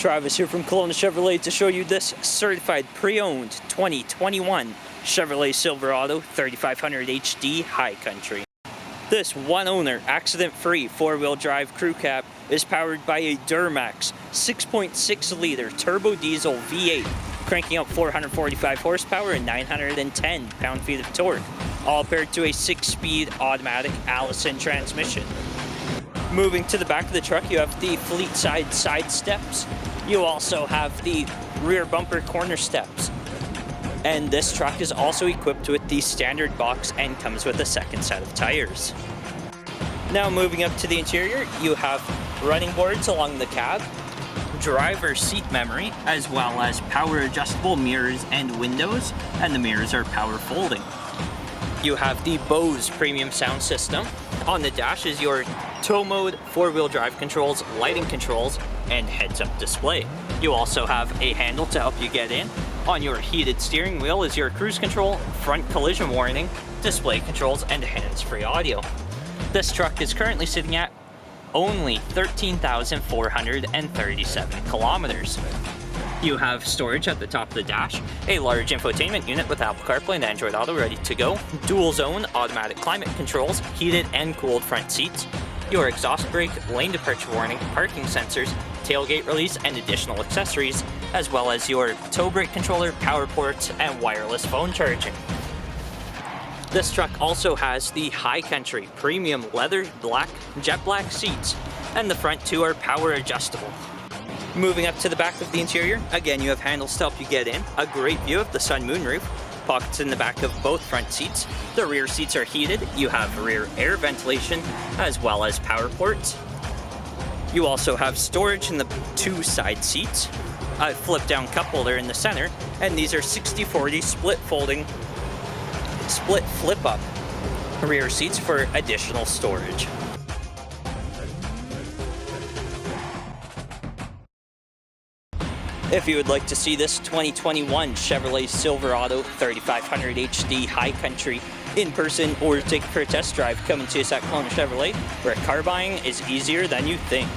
Travis here from Kelowna Chevrolet to show you this certified pre-owned 2021 Chevrolet Silverado 3500HD High Country. This one-owner, accident-free four-wheel drive crew cab is powered by a Duramax 6.6-liter turbo diesel V8, cranking out 445 horsepower and 910 pound-feet of torque, all paired to a 6-speed automatic Allison transmission. Moving to the back of the truck, you have the fleet side steps. You also have the rear bumper corner steps. And this truck is also equipped with the standard box and comes with a second set of tires. Now moving up to the interior, you have running boards along the cab, driver seat memory, as well as power adjustable mirrors and windows, and the mirrors are power folding. You have the BOSE premium sound system. On the dash is your tow mode, four-wheel drive controls, lighting controls, and heads-up display. You also have a handle to help you get in. On your heated steering wheel is your cruise control, front collision warning, display controls, and hands-free audio. This truck is currently sitting at only 13,437 kilometers. You have storage at the top of the dash, a large infotainment unit with Apple CarPlay and Android Auto ready to go, dual zone automatic climate controls, heated and cooled front seats, your exhaust brake, lane departure warning, parking sensors, tailgate release, and additional accessories, as well as your tow brake controller, power ports, and wireless phone charging. This truck also has the High Country premium leather jet black seats, and the front two are power adjustable. Moving up to the back of the interior, again you have handles to help you get in, a great view of the sun moonroof, pockets in the back of both front seats. The rear seats are heated, you have rear air ventilation, as well as power ports. You also have storage in the two side seats, a flip down cup holder in the center, and these are 60/40 split flip up rear seats for additional storage. If you would like to see this 2021 Chevrolet Silverado 3500HD High Country in person or take it for a test drive, come and see us at Kelowna Chevrolet, where car buying is easier than you think.